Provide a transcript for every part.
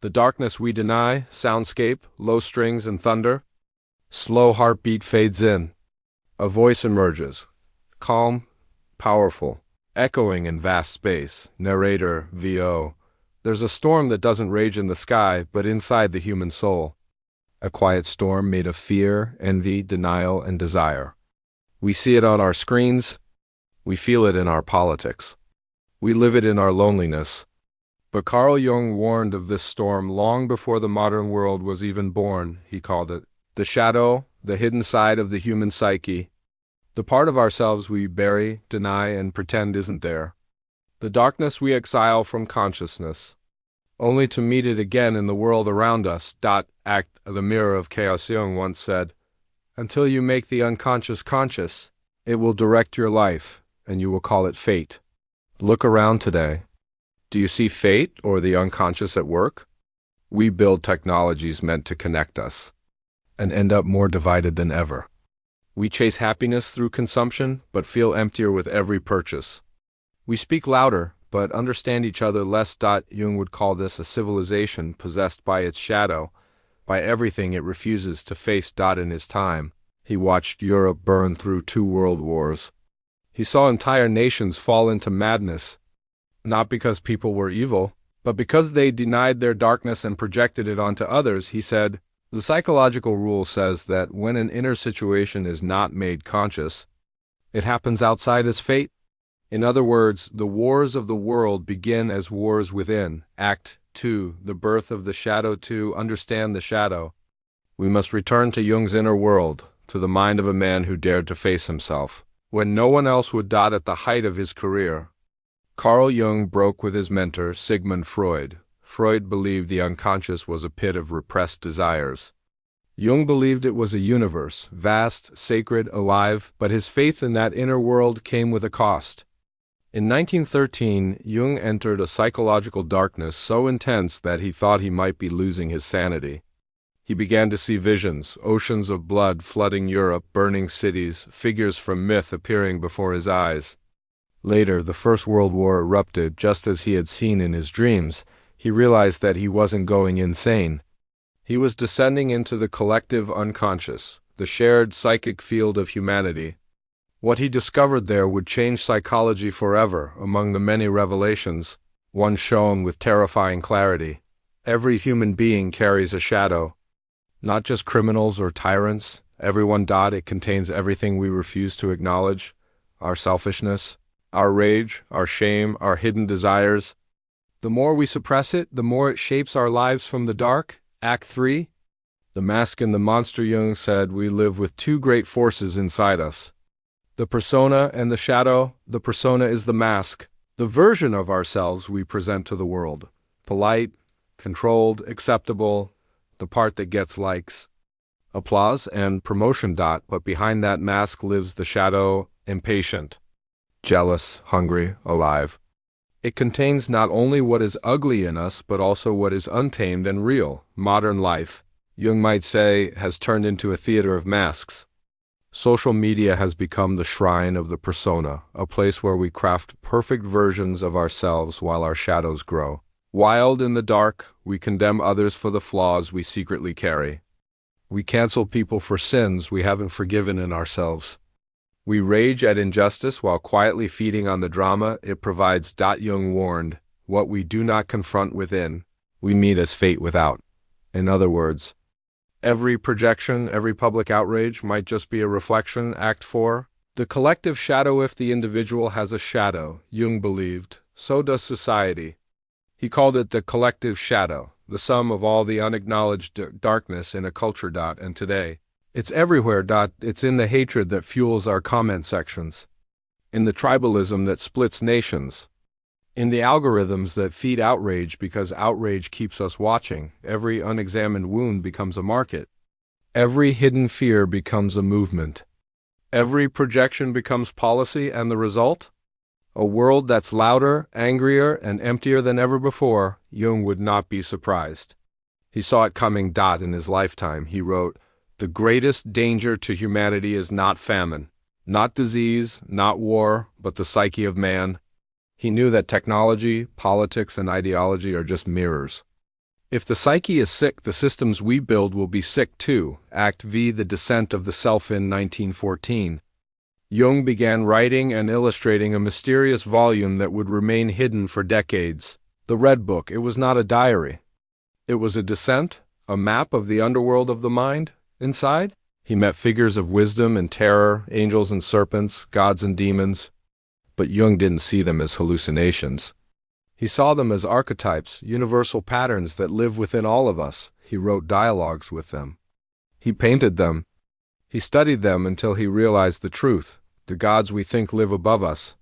The darkness we deny, soundscape, low strings and thunder. Slow heartbeat fades in. A voice emerges, calm, powerful, echoing in vast space. Narrator, VO. There's a storm that doesn't rage in the sky, but inside the human soul. A quiet storm made of fear, envy, denial, and desire. We see it on our screens. We feel it in our politics. We live it in our loneliness. But Carl Jung warned of this storm long before the modern world was even born, he called it. The shadow, the hidden side of the human psyche. The part of ourselves we bury, deny, and pretend isn't there. The darkness we exile from consciousness, only to meet it again in the world around us. Act the mirror of chaos. Jung once said, until you make the unconscious conscious, it will direct your life, and you will call it fate. Look around today. Do you see fate or the unconscious at work? We build technologies meant to connect us, and end up more divided than ever. We chase happiness through consumption, but feel emptier with every purchase. We speak louder, but understand each other less. Jung would call this a civilization possessed by its shadow, by everything it refuses to face. In his time, he watched Europe burn through 2 world wars. He saw entire nations fall into madness, not because people were evil, but because they denied their darkness and projected it onto others. He said, the psychological rule says that when an inner situation is not made conscious, it happens outside as fate. In other words, the wars of the world begin as wars within. Act 2, the birth of the shadow. To understand the shadow, we must return to Jung's inner world, to the mind of a man who dared to face himself, when no one else would. At the height of his career, Carl Jung broke with his mentor, Sigmund Freud. Freud believed the unconscious was a pit of repressed desires. Jung believed it was a universe, vast, sacred, alive, but his faith in that inner world came with a cost. In 1913, Jung entered a psychological darkness so intense that he thought he might be losing his sanity. He began to see visions, oceans of blood flooding Europe, burning cities, figures from myth appearing before his eyes. Later, the First World War erupted just as he had seen in his dreams. He realized that he wasn't going insane. He was descending into the collective unconscious, the shared psychic field of humanity. What he discovered there would change psychology forever. Among the many revelations, one shone with terrifying clarity. Every human being carries a shadow. Not just criminals or tyrants. Everyone. It contains everything we refuse to acknowledge. Our selfishness, our rage, our shame, our hidden desires. The more we suppress it, the more it shapes our lives from the dark. Act 3. The mask and the monster. Jung said we live with 2 great forces inside us. The persona and the shadow. The persona is the mask, the version of ourselves we present to the world. Polite, controlled, acceptable, the part that gets likes, applause, and promotion. But behind that mask lives the shadow, impatient, jealous, hungry, alive. It contains not only what is ugly in us, but also what is untamed and real. Modern life, Jung might say, has turned into a theater of masks. Social media has become the shrine of the persona, a place where we craft perfect versions of ourselves while our shadows grow. Wild in the dark, we condemn others for the flaws we secretly carry. We cancel people for sins we haven't forgiven in ourselves. We rage at injustice while quietly feeding on the drama it provides. Jung warned, what we do not confront within, we meet as fate without. In other words, every projection, every public outrage might just be a reflection. Act 4. The collective shadow. If the individual has a shadow, Jung believed, so does society. He called it the collective shadow, the sum of all the unacknowledged darkness in a culture. And today, it's everywhere. It's in the hatred that fuels our comment sections, in the tribalism that splits nations, in the algorithms that feed outrage because outrage keeps us watching. Every unexamined wound becomes a market. Every hidden fear becomes a movement. Every projection becomes policy, and the result? A world that's louder, angrier, and emptier than ever before. Jung would not be surprised. He saw it coming. In his lifetime, he wrote, the greatest danger to humanity is not famine, not disease, not war, but the psyche of man. He knew that technology, politics, and ideology are just mirrors. If the psyche is sick, the systems we build will be sick too. Act V. The Descent of the Self in 1914. Jung began writing and illustrating a mysterious volume that would remain hidden for decades. The Red Book. It was not a diary. It was a descent, a map of the underworld of the mind. Inside, he met figures of wisdom and terror, angels and serpents, gods and demons. But Jung didn't see them as hallucinations. He saw them as archetypes, universal patterns that live within all of us. He wrote dialogues with them. He painted them. He studied them until he realized the truth. The gods we think live above us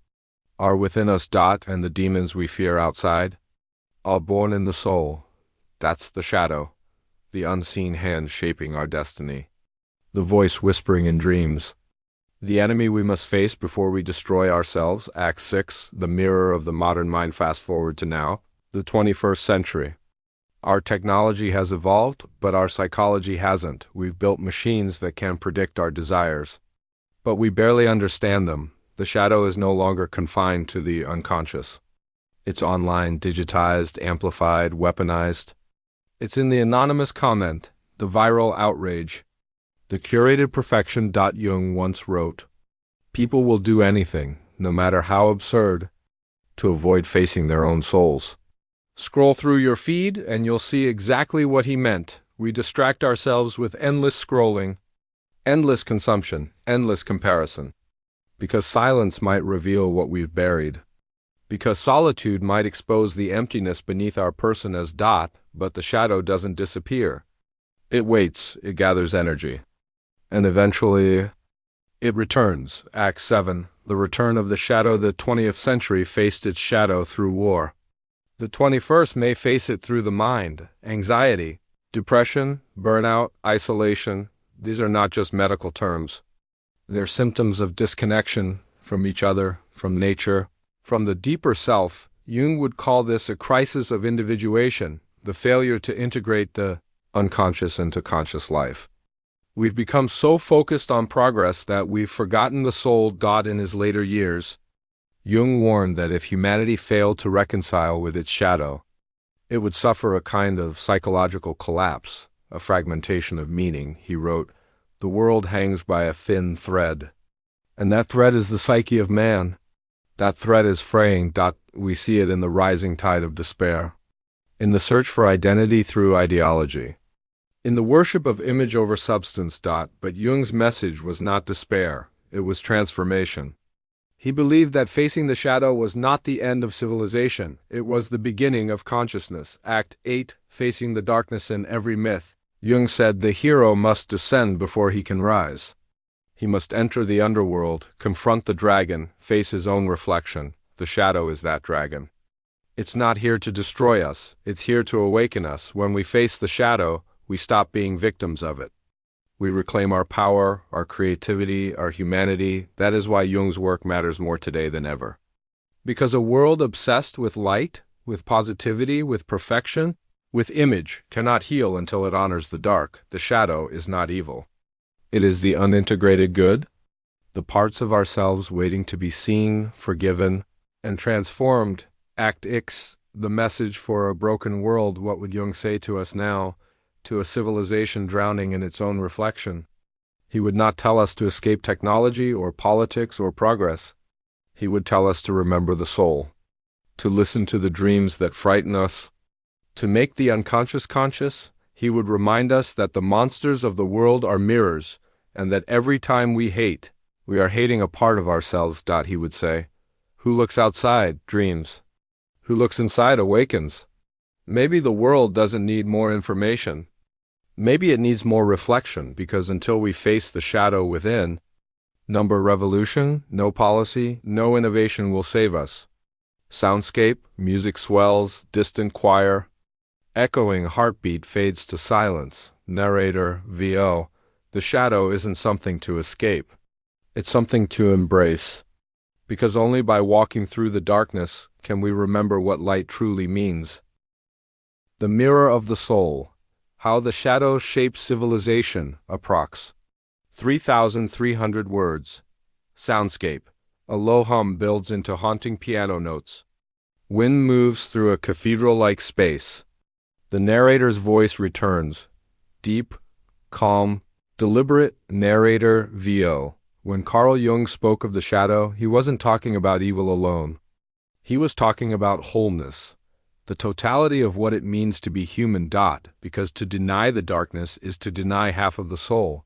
are within us. And the demons we fear outside are born in the soul. That's the shadow, the unseen hand shaping our destiny. The voice whispering in dreams. The enemy we must face before we destroy ourselves. Act 6, the mirror of the modern mind. Fast forward to now, the 21st century. Our technology has evolved, but our psychology hasn't. We've built machines that can predict our desires, but we barely understand them. The shadow is no longer confined to the unconscious. It's online, digitized, amplified, weaponized. It's in the anonymous comment, the viral outrage, the curated perfection. Jung once wrote, "People will do anything, no matter how absurd, to avoid facing their own souls." Scroll through your feed and you'll see exactly what he meant. We distract ourselves with endless scrolling, endless consumption, endless comparison. Because silence might reveal what we've buried. Because solitude might expose the emptiness beneath our person as but the shadow doesn't disappear. It waits, it gathers energy. And eventually, it returns. Act 7, the return of the shadow. The 20th century faced its shadow through war. The 21st may face it through the mind, anxiety, depression, burnout, isolation. These are not just medical terms. They're symptoms of disconnection from each other, from nature, from the deeper self. Jung would call this a crisis of individuation, the failure to integrate the unconscious into conscious life. We've become so focused on progress that we've forgotten the soul. In his later years, Jung warned that if humanity failed to reconcile with its shadow, it would suffer a kind of psychological collapse, a fragmentation of meaning. He wrote, "The world hangs by a thin thread, and that thread is the psyche of man. That thread is fraying. We see it in the rising tide of despair, in the search for identity through ideology, in the worship of image over substance. But Jung's message was not despair, it was transformation. He believed that facing the shadow was not the end of civilization, it was the beginning of consciousness. Act 8, facing the darkness in every myth. Jung said the hero must descend before he can rise. He must enter the underworld, confront the dragon, face his own reflection. The shadow is that dragon. It's not here to destroy us, it's here to awaken us. When we face the shadow, we stop being victims of it. We reclaim our power, our creativity, our humanity. That is why Jung's work matters more today than ever. Because a world obsessed with light, with positivity, with perfection, with image, cannot heal until it honors the dark. The shadow is not evil. It is the unintegrated good, the parts of ourselves waiting to be seen, forgiven, and transformed. Act X, the message for a broken world. What would Jung say to us now, to a civilization drowning in its own reflection? He would not tell us to escape technology or politics or progress. He would tell us to remember the soul, to listen to the dreams that frighten us, to make the unconscious conscious. He would remind us that the monsters of the world are mirrors, and that every time we hate, we are hating a part of ourselves. He would say, who looks outside dreams, who looks inside awakens. Maybe the world doesn't need more information. Maybe it needs more reflection, because until we face the shadow within, number revolution, no policy, no innovation will save us. Soundscape, music swells, distant choir, echoing heartbeat fades to silence. Narrator, VO. The shadow isn't something to escape. It's something to embrace. Because only by walking through the darkness can we remember what light truly means. The mirror of the soul. How the shadow shapes civilization. Approx. 3,300 words. Soundscape. A low hum builds into haunting piano notes. Wind moves through a cathedral-like space. The narrator's voice returns. Deep, calm, deliberate narrator VO. When Carl Jung spoke of the shadow, he wasn't talking about evil alone. He was talking about wholeness, the totality of what it means to be human. Because to deny the darkness is to deny half of the soul.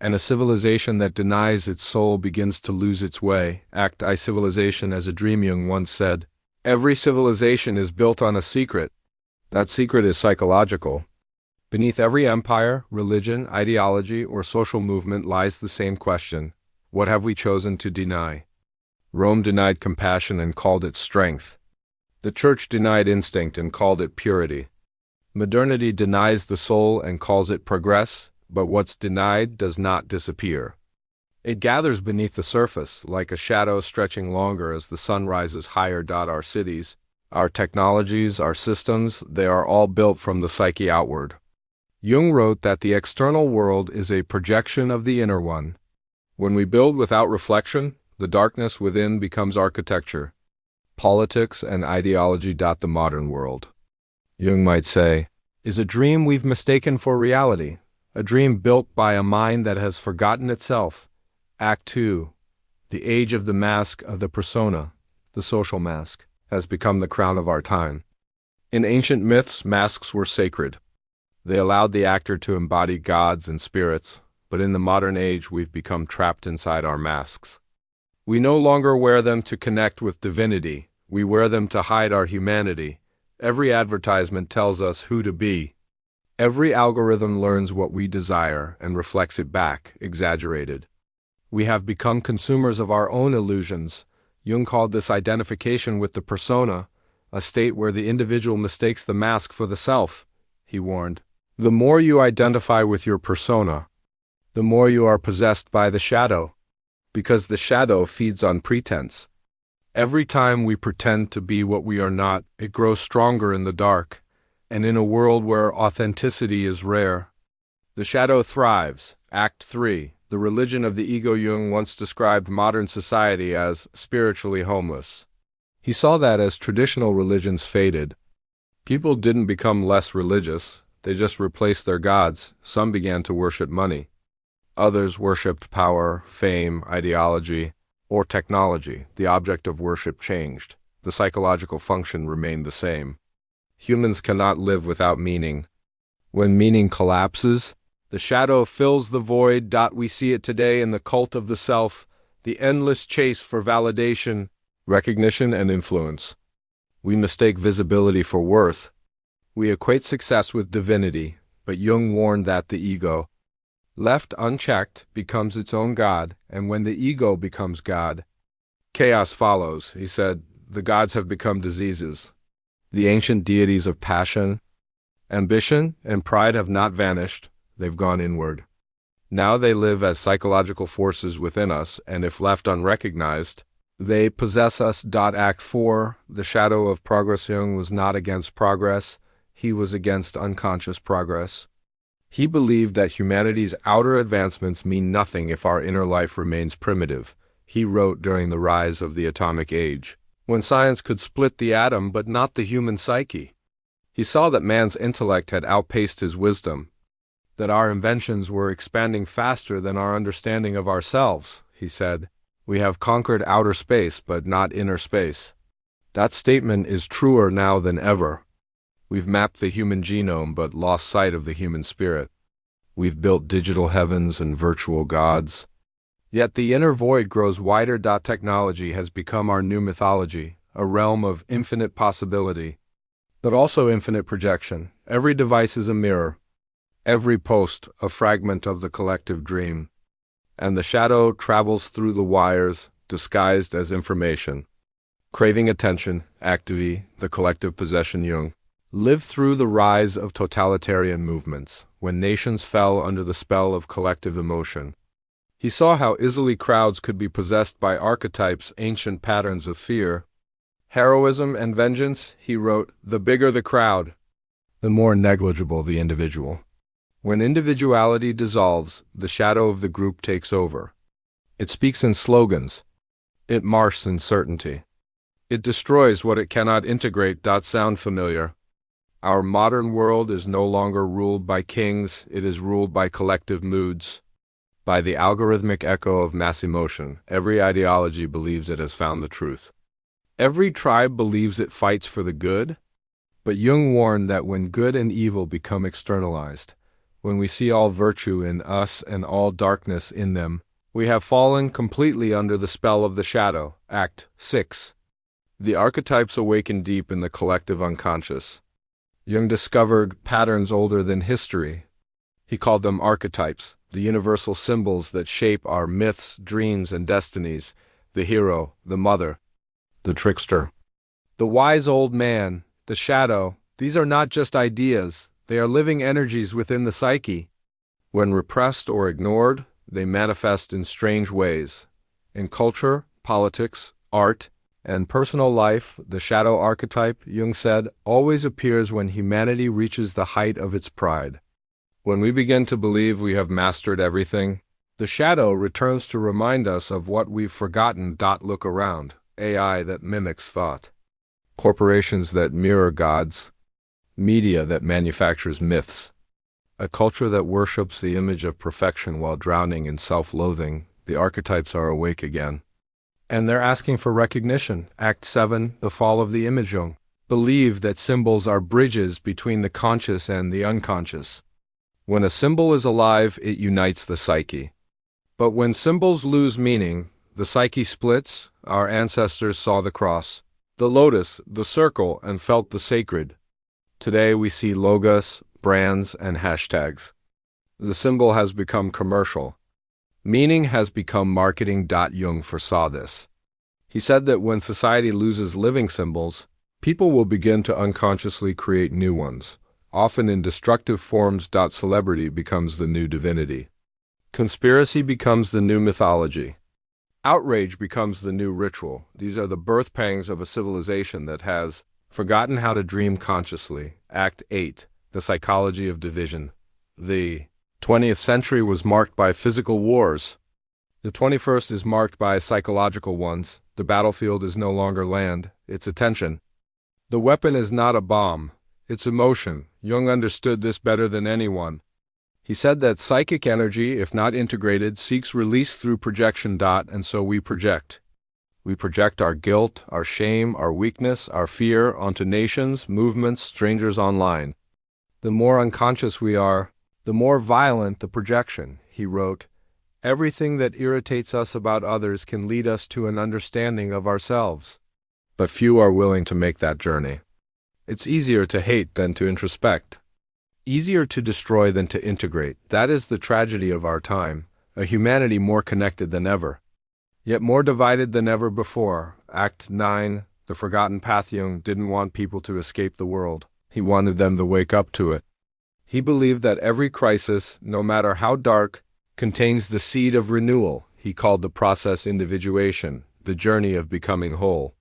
And a civilization that denies its soul begins to lose its way. Act I civilization as a dream. Jung once said, every civilization is built on a secret. That secret is psychological. Beneath every empire, religion, ideology, or social movement lies the same question. What have we chosen to deny? Rome denied compassion and called it strength. The Church denied instinct and called it purity. Modernity denies the soul and calls it progress, but what's denied does not disappear. It gathers beneath the surface, like a shadow stretching longer as the sun rises higher. Our cities, our technologies, our systems, they are all built from the psyche outward. Jung wrote that the external world is a projection of the inner one. When we build without reflection, the darkness within becomes architecture, politics, and ideology. The modern world, Jung might say, is a dream we've mistaken for reality, a dream built by a mind that has forgotten itself. Act 2. The age of the mask of the persona, the social mask, has become the crown of our time. In ancient myths, masks were sacred. They allowed the actor to embody gods and spirits, but in the modern age we've become trapped inside our masks. We no longer wear them to connect with divinity, we wear them to hide our humanity. Every advertisement tells us who to be. Every algorithm learns what we desire and reflects it back, exaggerated. We have become consumers of our own illusions. Jung called this identification with the persona, a state where the individual mistakes the mask for the self. He warned, the more you identify with your persona, the more you are possessed by the shadow, because the shadow feeds on pretense. Every time we pretend to be what we are not, it grows stronger in the dark, and in a world where authenticity is rare, the shadow thrives. Act 3. The religion of the ego. Jung once described modern society as spiritually homeless. He saw that as traditional religions faded. People didn't become less religious, they just replaced their gods. Some began to worship money. Others worshipped power, fame, ideology, or technology. The object of worship changed. The psychological function remained the same. Humans cannot live without meaning. When meaning collapses, the shadow fills the void. We see it today in the cult of the self, the endless chase for validation, recognition, and influence. We mistake visibility for worth. We equate success with divinity, but Jung warned that the ego, left unchecked, becomes its own god, and when the ego becomes God, chaos follows. He said, the gods have become diseases. The ancient deities of passion, ambition, and pride have not vanished, they've gone inward. Now they live as psychological forces within us, and if left unrecognized, they possess us. Act 4. The shadow of progress. Jung was not against progress, he was against unconscious progress. He believed that humanity's outer advancements mean nothing if our inner life remains primitive. He wrote during the rise of the atomic age, when science could split the atom but not the human psyche. He saw that man's intellect had outpaced his wisdom, that our inventions were expanding faster than our understanding of ourselves. He said, we have conquered outer space but not inner space. That statement is truer now than ever. We've mapped the human genome but lost sight of the human spirit. We've built digital heavens and virtual gods. Yet the inner void grows wider. Technology has become our new mythology, a realm of infinite possibility, but also infinite projection. Every device is a mirror, every post a fragment of the collective dream, and the shadow travels through the wires, disguised as information. Craving attention, activity, the collective possession. Jung lived through the rise of totalitarian movements, when nations fell under the spell of collective emotion. He saw how easily crowds could be possessed by archetypes, ancient patterns of fear, heroism, and vengeance. He wrote, the bigger the crowd, the more negligible the individual. When individuality dissolves, the shadow of the group takes over. It speaks in slogans. It marshes in certainty. It destroys what it cannot integrate. Sound familiar? Our modern world is no longer ruled by kings, it is ruled by collective moods. By the algorithmic echo of mass emotion, every ideology believes it has found the truth. Every tribe believes it fights for the good, but Jung warned that when good and evil become externalized, when we see all virtue in us and all darkness in them, we have fallen completely under the spell of the shadow. Act 6. The archetypes awaken deep in the collective unconscious. Jung discovered patterns older than history. He called them archetypes, the universal symbols that shape our myths, dreams, and destinies: the hero, the mother, the trickster, the wise old man, the shadow. These are not just ideas, they are living energies within the psyche. When repressed or ignored, they manifest in strange ways. In culture, politics, art, and personal life, the shadow archetype, Jung said, always appears when humanity reaches the height of its pride. When we begin to believe we have mastered everything, the shadow returns to remind us of what we've forgotten. Look around. AI that mimics thought. Corporations that mirror gods. Media that manufactures myths. A culture that worships the image of perfection while drowning in self-loathing. The archetypes are awake again. And they're asking for recognition. Act 7, the fall of the image. Jung believed that symbols are bridges between the conscious and the unconscious. When a symbol is alive, it unites the psyche. But when symbols lose meaning, the psyche splits. Our ancestors saw the cross, the lotus, the circle, and felt the sacred. Today we see logos, brands, and hashtags. The symbol has become commercial. Meaning has become marketing. Jung foresaw this. He said that when society loses living symbols, people will begin to unconsciously create new ones, often in destructive forms. Celebrity becomes the new divinity. Conspiracy becomes the new mythology. Outrage becomes the new ritual. These are the birth pangs of a civilization that has forgotten how to dream consciously. Act 8. The psychology of division. The 20th century was marked by physical wars. The 21st is marked by psychological ones. The battlefield is no longer land, it's attention. The weapon is not a bomb, it's emotion. Jung understood this better than anyone. He said that psychic energy, if not integrated, seeks release through projection. And so we project. We project our guilt, our shame, our weakness, our fear onto nations, movements, strangers online. The more unconscious we are, the more violent the projection. He wrote, "Everything that irritates us about others can lead us to an understanding of ourselves." But few are willing to make that journey. It's easier to hate than to introspect. Easier to destroy than to integrate. That is the tragedy of our time, a humanity more connected than ever, yet more divided than ever before. Act 9, the forgotten path. Jung didn't want people to escape the world. He wanted them to wake up to it. He believed that every crisis, no matter how dark, contains the seed of renewal. He called the process individuation, the journey of becoming whole.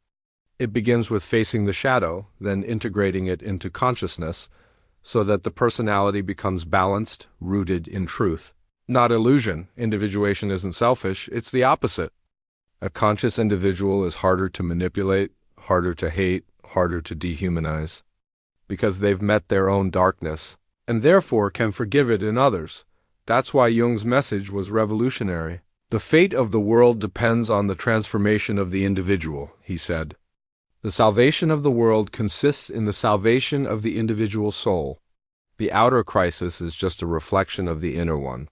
It begins with facing the shadow, then integrating it into consciousness, so that the personality becomes balanced, rooted in truth. Not illusion. Individuation isn't selfish, it's the opposite. A conscious individual is harder to manipulate, harder to hate, harder to dehumanize, because they've met their own darkness, and therefore can forgive it in others. That's why Jung's message was revolutionary. The fate of the world depends on the transformation of the individual, he said. The salvation of the world consists in the salvation of the individual soul. The outer crisis is just a reflection of the inner one.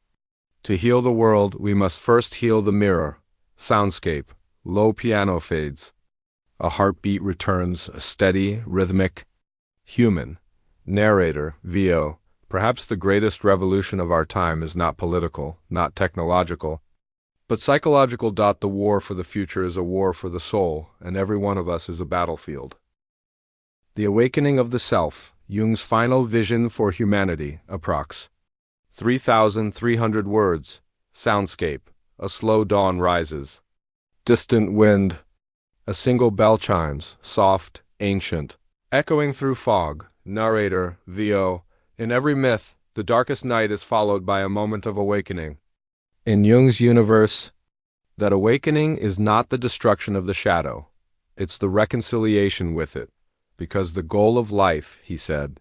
To heal the world, we must first heal the mirror. Soundscape. Low piano fades. A heartbeat returns, a steady, rhythmic, human. Narrator, VO. Perhaps the greatest revolution of our time is not political, not technological, but psychological. The war for the future is a war for the soul, and every one of us is a battlefield. The awakening of the self, Jung's final vision for humanity, approx. 3,300 words. Soundscape. A slow dawn rises. Distant wind. A single bell chimes, soft, ancient, echoing through fog. Narrator, VO. In every myth, the darkest night is followed by a moment of awakening. In Jung's universe, that awakening is not the destruction of the shadow, it's the reconciliation with it, because the goal of life, he said,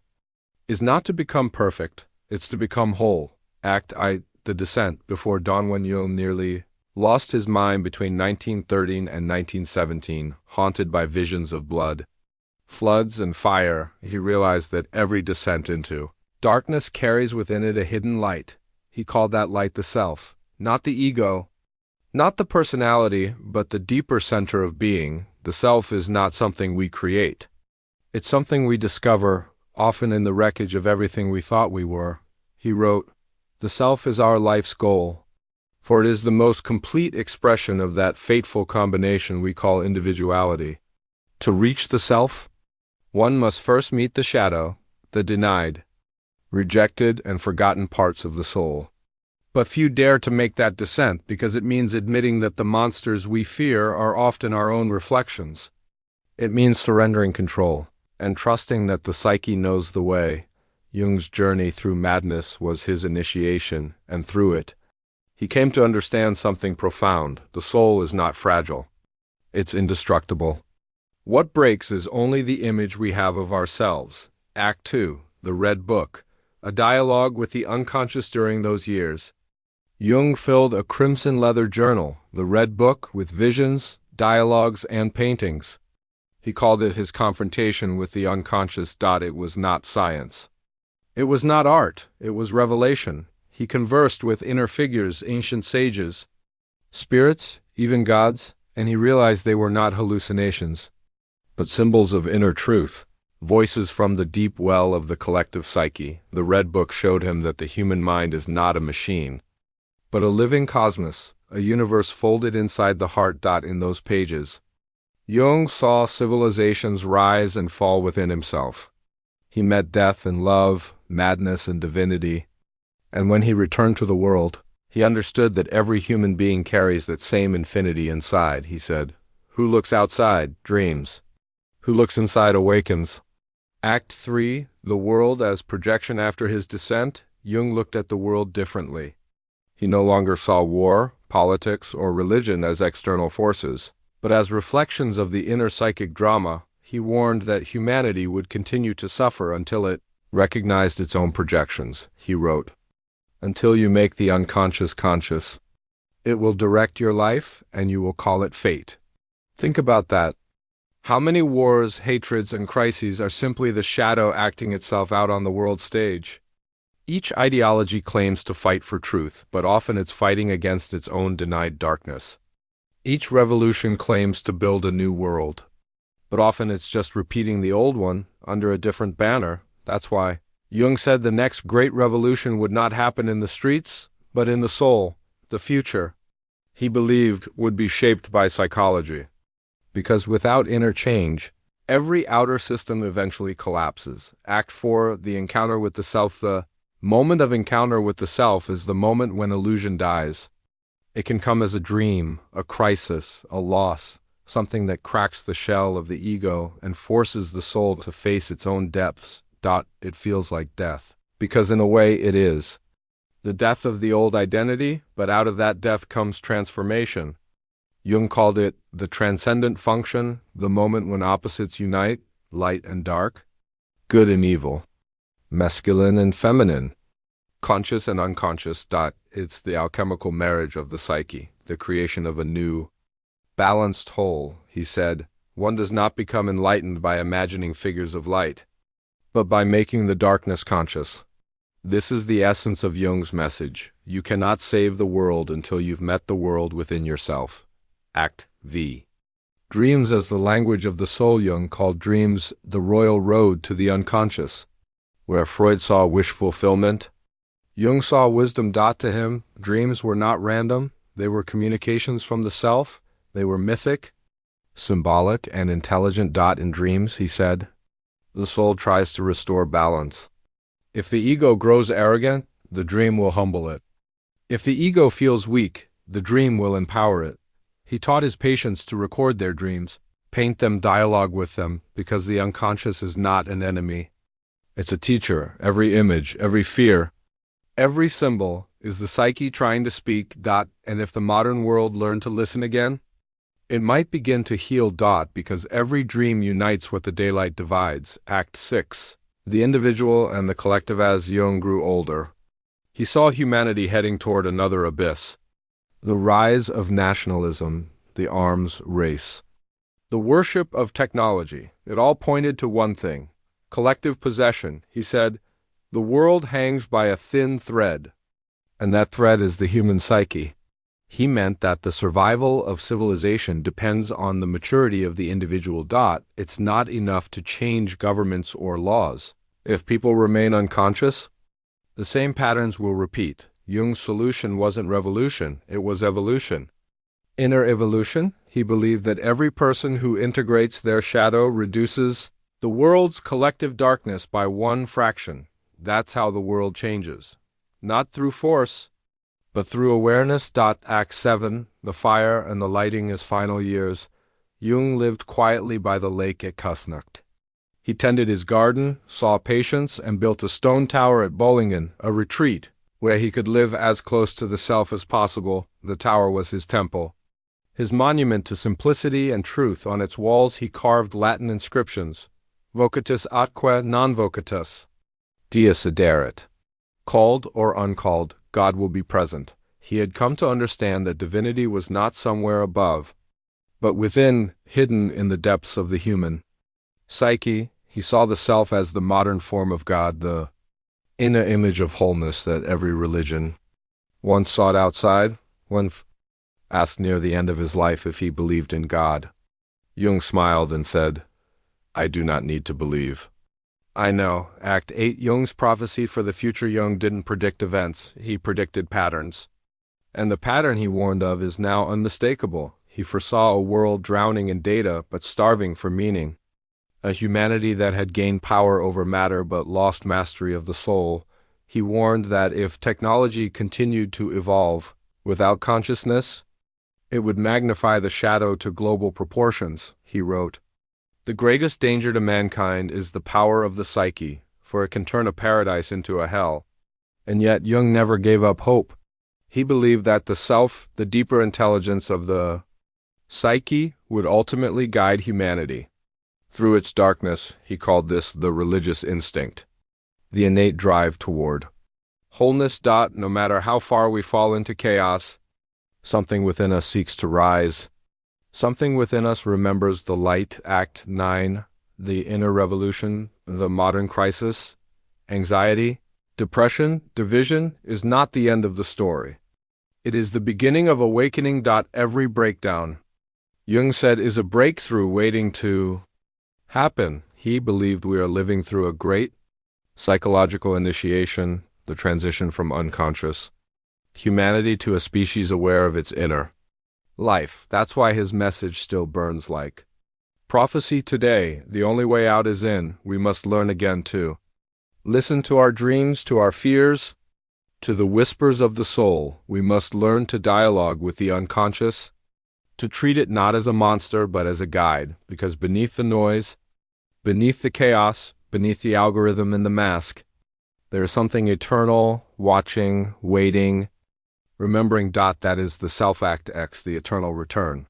is not to become perfect, it's to become whole. Act I, The Descent, before dawn. When Jung nearly lost his mind between 1913 and 1917, haunted by visions of blood, floods, and fire, he realized that every descent into darkness carries within it a hidden light. He called that light the self, not the ego, not the personality, but the deeper center of being. The self is not something we create. It's something we discover, often in the wreckage of everything we thought we were. He wrote, "The self is our life's goal, for it is the most complete expression of that fateful combination we call individuality. To reach the self, one must first meet the shadow, the denied, rejected, and forgotten parts of the soul. But few dare to make that descent because it means admitting that the monsters we fear are often our own reflections. It means surrendering control and trusting that the psyche knows the way." Jung's journey through madness was his initiation, and through it, he came to understand something profound. The soul is not fragile. It's indestructible. What breaks is only the image we have of ourselves. Act 2, The Red Book, a dialogue with the unconscious during those years. Jung filled a crimson leather journal, the Red Book, with visions, dialogues, and paintings. He called it his confrontation with the unconscious. It was not science. It was not art. It was revelation. He conversed with inner figures, ancient sages, spirits, even gods, and he realized they were not hallucinations, but symbols of inner truth, voices from the deep well of the collective psyche. The Red Book showed him that the human mind is not a machine, but a living cosmos, a universe folded inside the heart. In those pages, Jung saw civilizations rise and fall within himself. He met death and love, madness and divinity, and when he returned to the world, he understood that every human being carries that same infinity inside. He said, "Who looks outside, dreams. Who looks inside, awakens." Act 3, The World as Projection. After his descent, Jung looked at the world differently. He no longer saw war, politics, or religion as external forces, but as reflections of the inner psychic drama. He warned that humanity would continue to suffer until it recognized its own projections. He wrote, "Until you make the unconscious conscious, it will direct your life and you will call it fate." Think about that. How many wars, hatreds, and crises are simply the shadow acting itself out on the world stage? Each ideology claims to fight for truth, but often it's fighting against its own denied darkness. Each revolution claims to build a new world, but often it's just repeating the old one under a different banner. That's why Jung said the next great revolution would not happen in the streets, but in the soul. The future, he believed, would be shaped by psychology. Because without inner change, every outer system eventually collapses. Act 4, The Encounter with the Self. The moment of encounter with the self is the moment when illusion dies. It can come as a dream, a crisis, a loss, something that cracks the shell of the ego and forces the soul to face its own depths. It feels like death, because in a way it is. The death of the old identity, but out of that death comes transformation. Jung called it the transcendent function, the moment when opposites unite, light and dark, good and evil, masculine and feminine, conscious and unconscious. It's the alchemical marriage of the psyche, the creation of a new, balanced whole. He said, "One does not become enlightened by imagining figures of light, but by making the darkness conscious." This is the essence of Jung's message. You cannot save the world until you've met the world within yourself. Act V. Dreams as the language of the soul. Jung called dreams the royal road to the unconscious. Where Freud saw wish fulfillment, Jung saw wisdom. To him, dreams were not random. They were communications from the self. They were mythic, symbolic, and intelligent. In dreams, he said, the soul tries to restore balance. If the ego grows arrogant, the dream will humble it. If the ego feels weak, the dream will empower it. He taught his patients to record their dreams, paint them, dialogue with them, because the unconscious is not an enemy. It's a teacher. Every image, every fear, every symbol is the psyche trying to speak. And if the modern world learned to listen again, it might begin to heal. Because every dream unites what the daylight divides. Act 6. the individual and the collective. As Jung grew older, he saw humanity heading toward another abyss. The rise of nationalism, the arms race, the worship of technology. It all pointed to one thing: collective possession. He said, "The world hangs by a thin thread, and that thread is the human psyche." He meant that the survival of civilization depends on the maturity of the individual. It's not enough to change governments or laws. If people remain unconscious, the same patterns will repeat. Jung's solution wasn't revolution, it was evolution. Inner evolution. He believed that every person who integrates their shadow reduces the world's collective darkness by one fraction. That's how the world changes. Not through force, but through awareness. Act 7, the fire and the lighting. His final years, Jung lived quietly by the lake at Kusnacht. He tended his garden, saw patients, and built a stone tower at Bollingen, a retreat, where he could live as close to the self as possible. The tower was his temple, his monument to simplicity and truth. On its walls he carved Latin inscriptions: Vocatus atque non vocatus, Dies aderit. Called or uncalled, God will be present. He had come to understand that divinity was not somewhere above, but within, hidden in the depths of the human psyche. He saw the self as the modern form of God, the inner image of wholeness that every religion once sought outside. When asked near the end of his life if he believed in God, Jung smiled and said, "I do not need to believe. I know." Act 8, Jung's prophecy for the future. Jung didn't predict events, he predicted patterns. And the pattern he warned of is now unmistakable. He foresaw a world drowning in data but starving for meaning, a humanity that had gained power over matter but lost mastery of the soul. He warned that if technology continued to evolve without consciousness, it would magnify the shadow to global proportions. He wrote, "The greatest danger to mankind is the power of the psyche, for it can turn a paradise into a hell." And yet Jung never gave up hope. He believed that the self, the deeper intelligence of the psyche, would ultimately guide humanity through its darkness. He called this the religious instinct, the innate drive toward wholeness. No matter how far we fall into chaos, something within us seeks to rise. Something within us remembers the light. Act 9, the inner revolution, the modern crisis. Anxiety, depression, division is not the end of the story. It is the beginning of awakening. Every breakdown, Jung said, is a breakthrough waiting to happen. He believed we are living through a great psychological initiation, the transition from unconscious humanity to a species aware of its inner life. That's why his message still burns like prophecy today. The only way out is in. We must learn again to listen to our dreams, to our fears, to the whispers of the soul. We must learn to dialogue with the unconscious, to treat it not as a monster but as a guide, because beneath the noise, beneath the chaos, beneath the algorithm and the mask, there is something eternal, watching, waiting, remembering. That is the self-act X, the eternal return.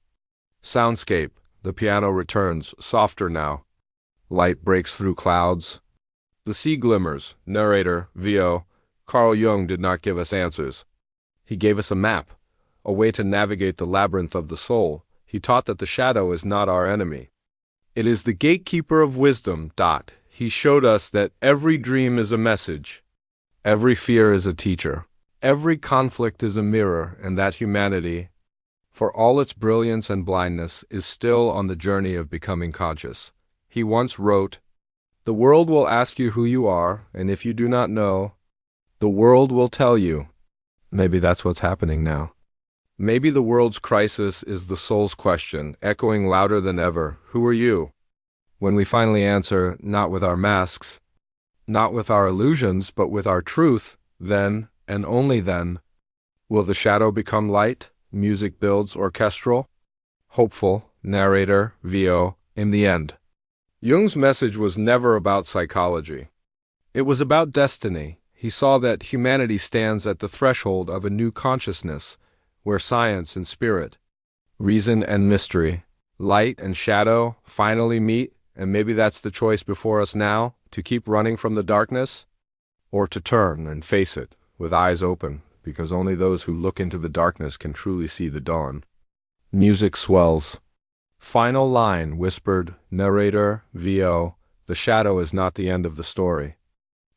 Soundscape, the piano returns, softer now. Light breaks through clouds. The sea glimmers. Narrator, VO, Carl Jung did not give us answers. He gave us a map, a way to navigate the labyrinth of the soul. He taught that the shadow is not our enemy. It is the gatekeeper of wisdom. He showed us that every dream is a message, every fear is a teacher, every conflict is a mirror, and that humanity, for all its brilliance and blindness, is still on the journey of becoming conscious. He once wrote, "The world will ask you who you are, and if you do not know, the world will tell you." Maybe that's what's happening now. Maybe the world's crisis is the soul's question, echoing louder than ever. Who are you? When we finally answer, not with our masks, not with our illusions, but with our truth, then, and only then, will the shadow become light. Music builds orchestral. Hopeful, narrator, VO, in the end. Jung's message was never about psychology. It was about destiny. He saw that humanity stands at the threshold of a new consciousness, where science and spirit, reason and mystery, light and shadow finally meet, And maybe that's the choice before us now, to keep running from the darkness, or to turn and face it with eyes open, because only those who look into the darkness can truly see the dawn. Music swells. Final line, whispered, narrator, VO, the shadow is not the end of the story.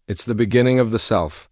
It's the beginning of the self.